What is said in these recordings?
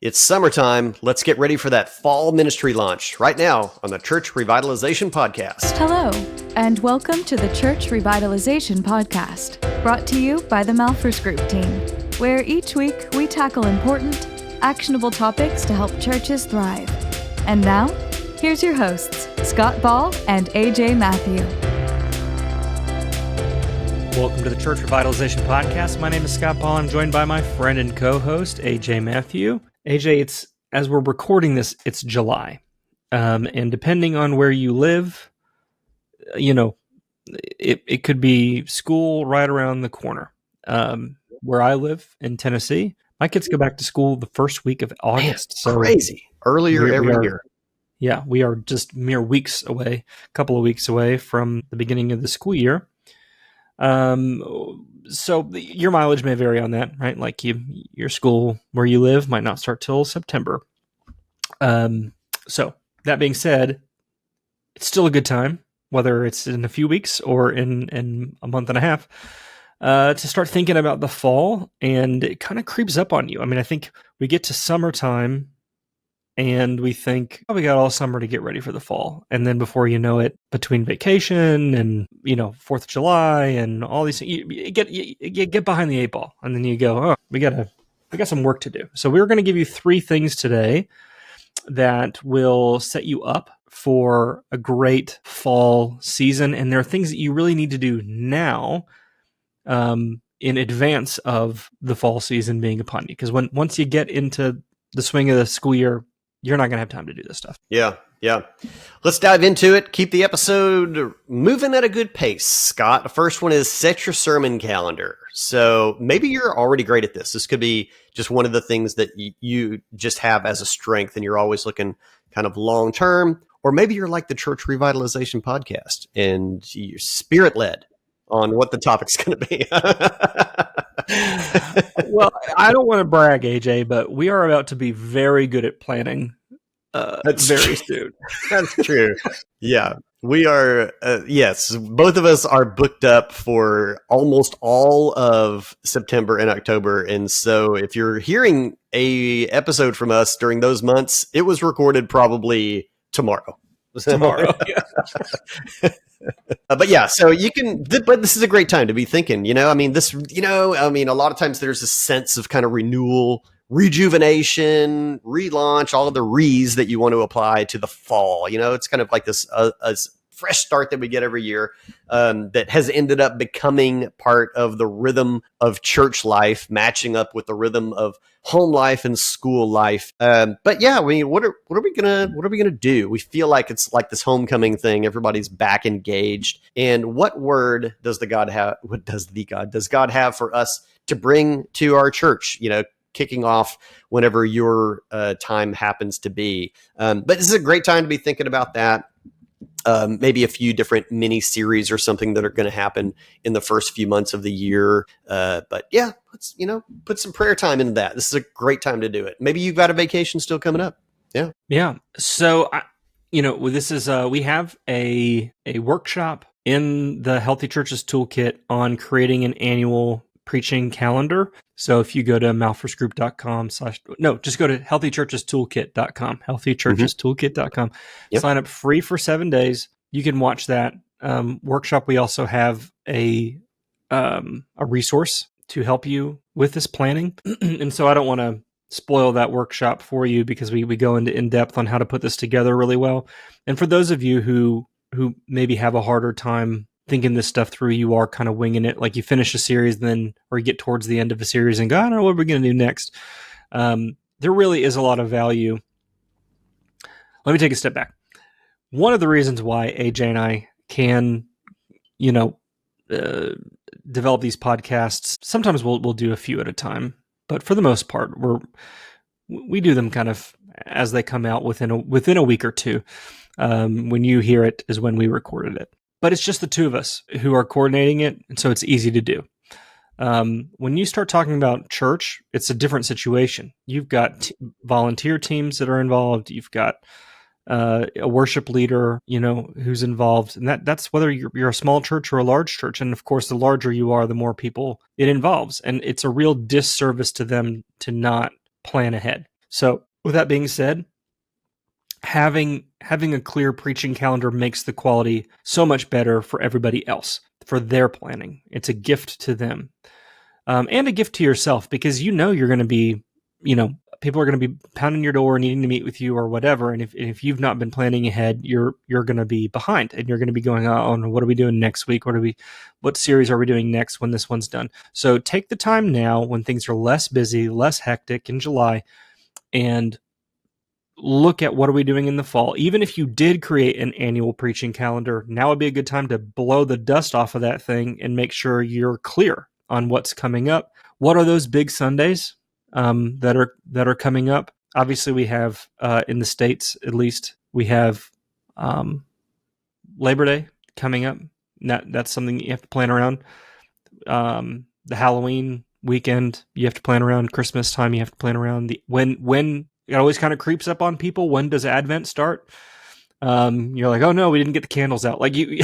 It's summertime. Let's get ready for that fall ministry launch right now on the Church Revitalization Podcast. Hello, and welcome to the Church Revitalization Podcast, brought to you by the Malphurs Group team, where each week we tackle important, actionable topics to help churches thrive. And now, here's your hosts, Scott Ball and A.J. Mathieu. Welcome to the Church Revitalization Podcast. My name is Scott Ball. I'm joined by my friend and co-host, A.J. Mathieu. A.J., as we're recording this, it's July. And depending on where you live, it could be school right around the corner. Where I live in Tennessee, my kids go back to school the first week of August. Man, crazy. Earlier every year. Yeah, we are just mere weeks away, a couple of weeks away from the beginning of the school year. So your mileage may vary on that, right? Like your school where you live might not start till September. So that being said, it's still a good time, whether it's in a few weeks or in a month and a half, to start thinking about the fall, and it kind of creeps up on you. I mean, I think we get to summertime and we think, oh, we got all summer to get ready for the fall. And then before you know it, between vacation and, 4th of July and all these things, you get behind the eight ball. And then you go, oh, we got some work to do. So we're going to give you 3 things today that will set you up for a great fall season. And there are things that you really need to do now, in advance of the fall season being upon you. Because once you get into the swing of the school year, you're not going to have time to do this stuff. Yeah. Let's dive into it. Keep the episode moving at a good pace, Scott. The first one is set your sermon calendar. So maybe you're already great at this. This could be just one of the things that you just have as a strength and you're always looking kind of long term. Or maybe you're like the Church Revitalization Podcast and you're spirit-led on what the topic's going to be. Well, I don't want to brag, AJ, but we are about to be very good at planning very soon. That's true. Yeah, we are. Yes, both of us are booked up for almost all of September and October. And so if you're hearing a episode from us during those months, it was recorded probably tomorrow. But yeah, so you can, but this is a great time to be thinking, a lot of times there's a sense of kind of renewal, rejuvenation, relaunch, all of the re's that you want to apply to the fall. It's kind of like this a fresh start that we get every year, that has ended up becoming part of the rhythm of church life, matching up with the rhythm of home life and school life. But yeah, what are we gonna do? We feel like it's like this homecoming thing. Everybody's back engaged. And what word does God have for us to bring to our church? Kicking off whenever your time happens to be. But this is a great time to be thinking about that. Maybe a few different mini series or something that are going to happen in the first few months of the year. But yeah, let's, put some prayer time into that. This is a great time to do it. Maybe you've got a vacation still coming up. Yeah. Yeah. So, this is, we have a workshop in the Healthy Churches Toolkit on creating an annual preaching calendar. So if you go to malphursgroup.com just go to healthychurchestoolkit.com, healthychurchestoolkit.com, Sign up free for 7 days. You can watch that workshop. We also have a resource to help you with this planning. And so I don't want to spoil that workshop for you because we go into in-depth on how to put this together really well. And for those of you who maybe have a harder time thinking this stuff through, you are kind of winging it, like you finish a series or you get towards the end of a series and go, I don't know what we're going to do next. There really is a lot of value. Let me take a step back. One of the reasons why AJ and I can, develop these podcasts, sometimes we'll do a few at a time, but for the most part, we do them kind of as they come out within a week or two. When you hear it is when we recorded it. But it's just the two of us who are coordinating it, and so it's easy to do. When you start talking about church, it's a different situation. You've got volunteer teams that are involved. You've got a worship leader, who's involved, and that's whether you're a small church or a large church. And of course, the larger you are, the more people it involves, and it's a real disservice to them to not plan ahead. So with that being said, having a clear preaching calendar makes the quality so much better for everybody else, for their planning. It's a gift to them, and a gift to yourself, because you're going to be, people are going to be pounding your door, needing to meet with you or whatever. And if you've not been planning ahead, you're going to be behind, and you're going to be going, oh, what are we doing next week? What series are we doing next when this one's done? So take the time now when things are less busy, less hectic in July, and look at what are we doing in the fall. Even if you did create an annual preaching calendar, now would be a good time to blow the dust off of that thing and make sure you're clear on what's coming up. What are those big Sundays that are coming up? Obviously, we have in the States, at least, we have Labor Day coming up. That's something you have to plan around. The Halloween weekend, you have to plan around. Christmas time, you have to plan around. When it always kind of creeps up on people. When does Advent start? You're like, oh no, we didn't get the candles out. Like you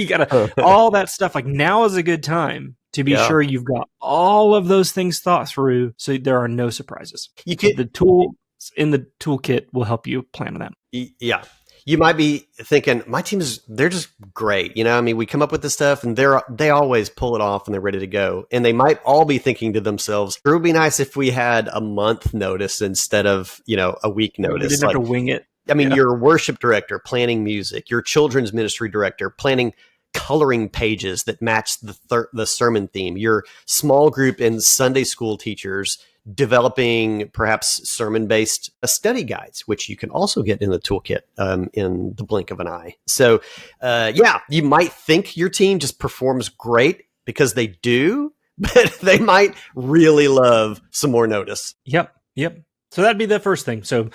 gotta all that stuff. Like now is a good time to be sure you've got all of those things thought through, so there are no surprises. The tools in the toolkit will help you plan that. Yeah. You might be thinking, my teams, they're just great. We come up with this stuff and they always pull it off and they're ready to go. And they might all be thinking to themselves, it would be nice if we had a month notice instead of, a week notice. You didn't have to wing it. Your worship director planning music, your children's ministry director planning coloring pages that match the sermon theme, your small group and Sunday school teachers developing perhaps sermon-based study guides, which you can also get in the toolkit in the blink of an eye. So, you might think your team just performs great because they do, but they might really love some more notice. Yep. So that'd be the first thing. So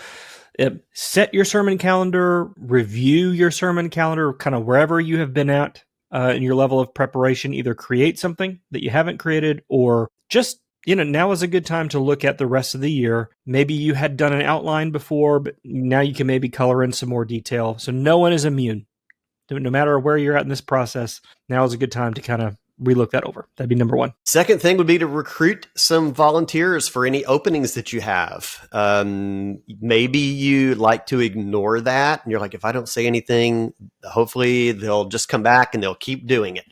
set your sermon calendar, review your sermon calendar, kind of wherever you have been at in your level of preparation. Either create something that you haven't created, or just now is a good time to look at the rest of the year. Maybe you had done an outline before, but now you can maybe color in some more detail. So no one is immune. No matter where you're at in this process, now is a good time to kind of relook that over. That'd be number one. Second thing would be to recruit some volunteers for any openings that you have. Maybe you like to ignore that. And you're like, if I don't say anything, hopefully they'll just come back and they'll keep doing it.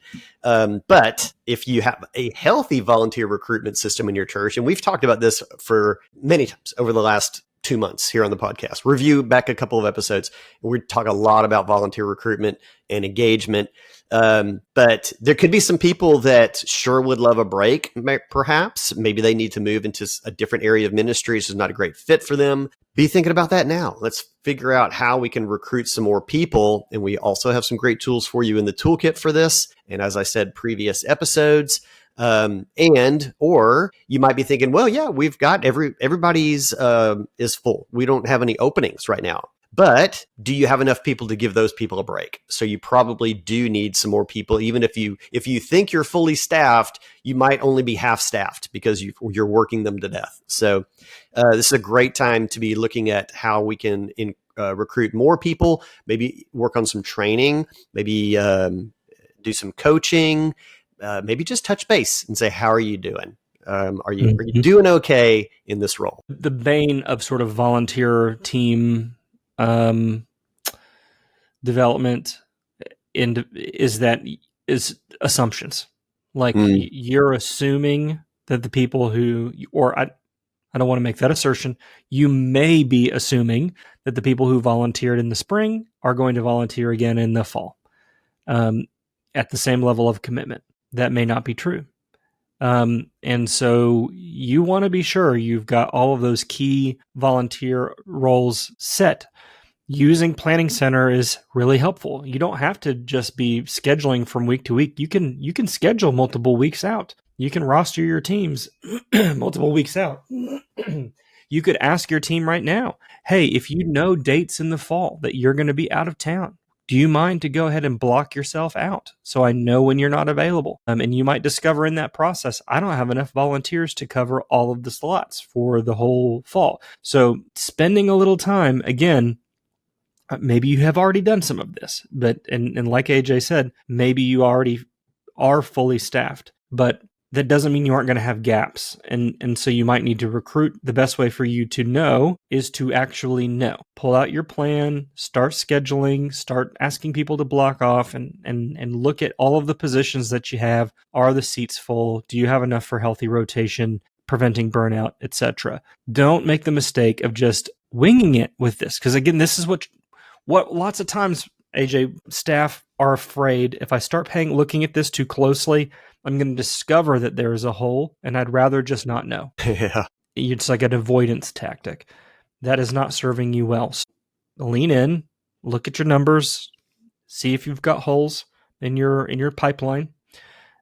But if you have a healthy volunteer recruitment system in your church, and we've talked about this for many times over the last 2 months here on the podcast, review back a couple of episodes. We talk a lot about volunteer recruitment and engagement. But there could be some people that sure would love a break, perhaps. Maybe they need to move into a different area of ministry. This is not a great fit for them. Be thinking about that now. Let's figure out how we can recruit some more people. And we also have some great tools for you in the toolkit for this. And as I said, previous episodes. Or you might be thinking, well, yeah, we've got everybody's is full. We don't have any openings right now. But do you have enough people to give those people a break? So you probably do need some more people. Even if you think you're fully staffed, you might only be half staffed because you're working them to death. So this is a great time to be looking at how we can recruit more people, maybe work on some training, maybe do some coaching, maybe just touch base and say, how are you doing? Are you doing okay in this role? The bane of sort of volunteer team development is assumptions. Like you're assuming that the people I don't want to make that assertion. You may be assuming that the people who volunteered in the spring are going to volunteer again in the fall at the same level of commitment. That may not be true. And so you want to be sure you've got all of those key volunteer roles set. Using Planning Center is really helpful. You don't have to just be scheduling from week to week. You can schedule multiple weeks out. You can roster your teams multiple weeks out. You could ask your team right now, hey, if you know dates in the fall that you're going to be out of town, do you mind to go ahead and block yourself out so I know when you're not available? And you might discover in that process, I don't have enough volunteers to cover all of the slots for the whole fall. So spending a little time, again, maybe you have already done some of this, but and like AJ said, maybe you already are fully staffed. But that doesn't mean you aren't going to have gaps. And so you might need to recruit. The best way for you to know is to actually know. Pull out your plan, start scheduling, start asking people to block off and look at all of the positions that you have. Are the seats full? Do you have enough for healthy rotation, preventing burnout, etc.? Don't make the mistake of just winging it with this. Because again, this is what lots of times, AJ, staff are afraid if I start looking at this too closely, I'm going to discover that there is a hole, and I'd rather just not know. Yeah. It's like an avoidance tactic. That is not serving you well. So lean in, look at your numbers, see if you've got holes in your pipeline,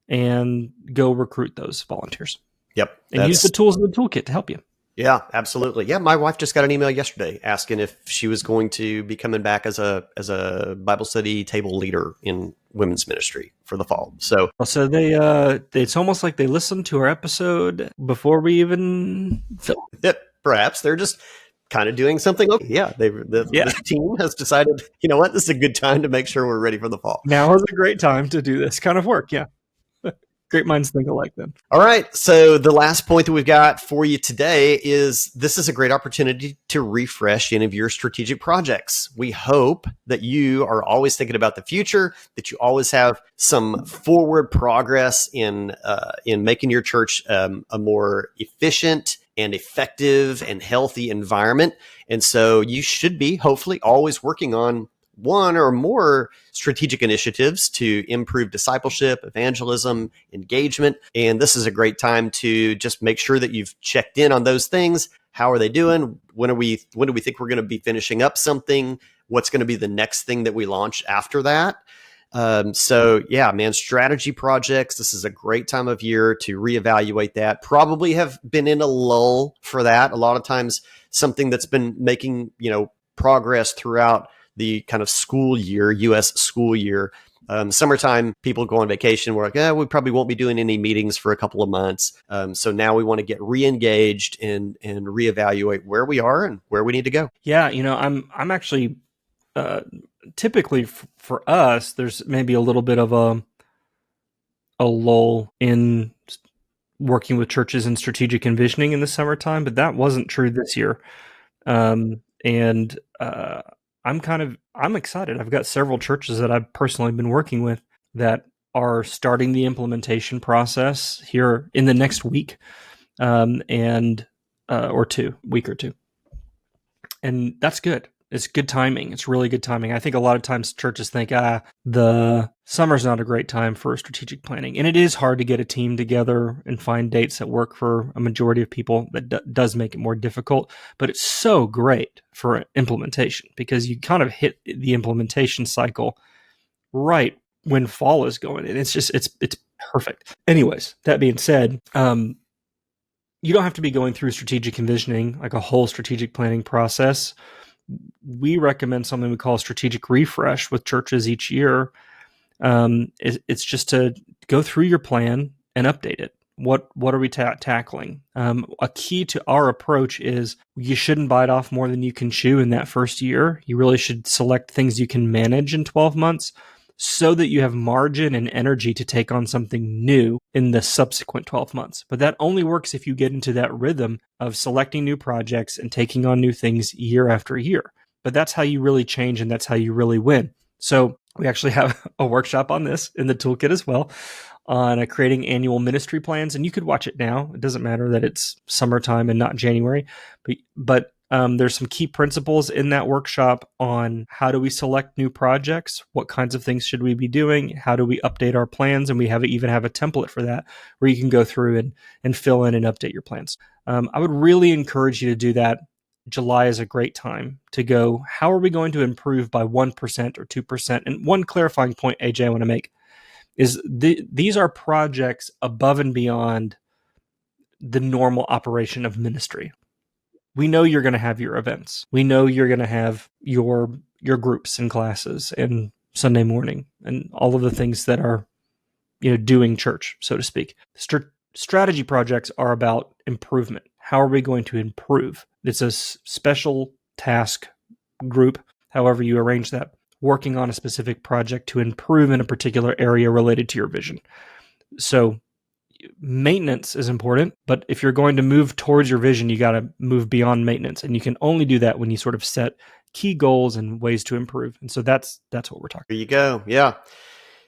and go recruit those volunteers. Yep. And use the tools in the toolkit to help you. Yeah, absolutely. Yeah, my wife just got an email yesterday asking if she was going to be coming back as a Bible study table leader in women's ministry for the fall. So they it's almost like they listened to our episode before we even filmed. Perhaps they're just kind of doing something. Okay. Yeah, the team has decided, you know what, this is a good time to make sure we're ready for the fall. Now is a great time to do this kind of work. Yeah. Great minds think alike then. All right. So the last point that we've got for you today is this is a great opportunity to refresh any of your strategic projects. We hope that you are always thinking about the future, that you always have some forward progress in making your church a more efficient and effective and healthy environment. And so you should be hopefully always working on one or more strategic initiatives to improve discipleship, evangelism, engagement. And this is a great time to just make sure that you've checked in on those things. How are they doing? When do we think we're going to be finishing up something? What's going to be the next thing that we launch after that? So yeah, man, strategy projects. This is a great time of year to reevaluate that. Probably have been in a lull for that. A lot of times something that's been making, progress throughout the kind of school year, U.S. school year. Summertime, people go on vacation. We're like, we probably won't be doing any meetings for a couple of months. So now we want to get re-engaged and reevaluate where we are and where we need to go. Yeah, I'm actually typically for us, there's maybe a little bit of a lull in working with churches in strategic envisioning in the summertime, but that wasn't true this year. I'm excited. I've got several churches that I've personally been working with that are starting the implementation process here in the next week, or two. And that's good. It's good timing. It's really good timing. I think a lot of times churches think, the summer's not a great time for strategic planning. And it is hard to get a team together and find dates that work for a majority of people. That does make it more difficult, but it's so great for implementation because you kind of hit the implementation cycle right when fall is going. And it's perfect. Anyways, that being said, you don't have to be going through strategic envisioning, like a whole strategic planning process. We recommend something we call strategic refresh with churches each year. It's just to go through your plan and update it. What are we tackling? A key to our approach is you shouldn't bite off more than you can chew in that first year. You really should select things you can manage in 12 months so that you have margin and energy to take on something new in the subsequent 12 months. But that only works if you get into that rhythm of selecting new projects and taking on new things year after year. But that's how you really change and that's how you really win. So we actually have a workshop on this in the toolkit as well on creating annual ministry plans. And you could watch it now. It doesn't matter that it's summertime and not January, but there's some key principles in that workshop on how do we select new projects, what kinds of things should we be doing, how do we update our plans, and we even have a template for that where you can go through and fill in and update your plans. I would really encourage you to do that. July is a great time to go, how are we going to improve by 1% or 2%? And one clarifying point, AJ, I want to make is these are projects above and beyond the normal operation of ministry. We know you're going to have your events. We know you're going to have your groups and classes and Sunday morning and all of the things that are, doing church, so to speak. Strategy projects are about improvement. How are we going to improve? It's a special task group, however you arrange that, working on a specific project to improve in a particular area related to your vision. So maintenance is important, but if you're going to move towards your vision, you got to move beyond maintenance. And you can only do that when you sort of set key goals and ways to improve. And so that's what we're talking about. There you go. Yeah.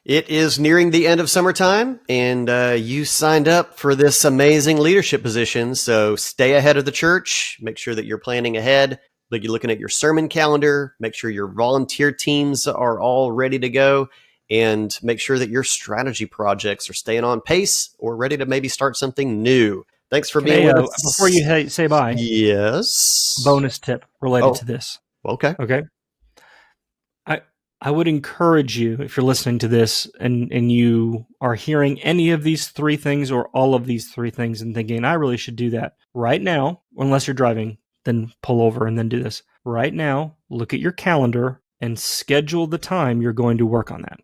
It is nearing the end of summertime, and you signed up for this amazing leadership position. So stay ahead of the church. Make sure that you're planning ahead. Like you're looking at your sermon calendar. Make sure your volunteer teams are all ready to go, and make sure that your strategy projects are staying on pace or ready to maybe start something new. Thanks for being with us. Before you say bye, yes. Bonus tip related to this. Okay. I would encourage you, if you're listening to this and you are hearing any of these three things or all of these three things and thinking, I really should do that right now, unless you're driving, then pull over and then do this. Right now, look at your calendar and schedule the time you're going to work on that.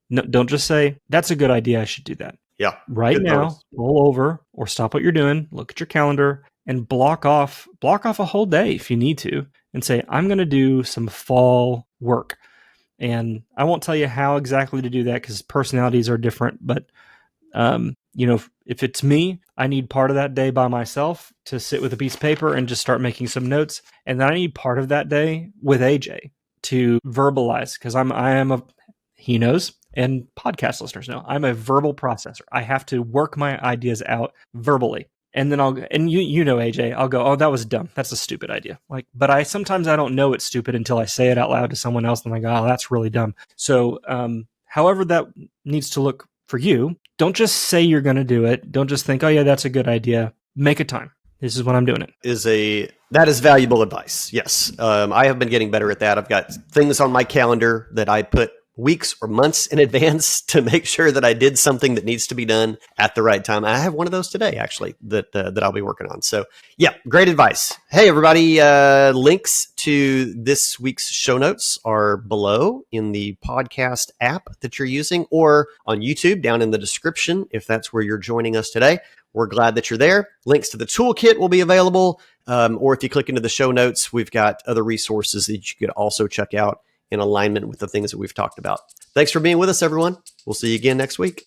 No, don't just say, that's a good idea, I should do that. Yeah. Right now, pull over or stop what you're doing, look at your calendar and block off a whole day if you need to and say, I'm going to do some fall work. And I won't tell you how exactly to do that because personalities are different. But, if it's me, I need part of that day by myself to sit with a piece of paper and just start making some notes. And then I need part of that day with AJ to verbalize because he knows, and podcast listeners know, I'm a verbal processor. I have to work my ideas out verbally. And then AJ, I'll go, oh, that was dumb. That's a stupid idea. But sometimes I don't know it's stupid until I say it out loud to someone else. And I go, oh, that's really dumb. So, however that needs to look for you, don't just say you're going to do it. Don't just think, oh yeah, that's a good idea. Make a time. This is when I'm doing it. That is valuable advice. Yes. I have been getting better at that. I've got things on my calendar that I put weeks or months in advance to make sure that I did something that needs to be done at the right time. I have one of those today, actually, that I'll be working on. So yeah, great advice. Hey, everybody, links to this week's show notes are below in the podcast app that you're using or on YouTube down in the description, if that's where you're joining us today. We're glad that you're there. Links to the toolkit will be available. Or if you click into the show notes, we've got other resources that you could also check out in alignment with the things that we've talked about. Thanks for being with us, everyone. We'll see you again next week.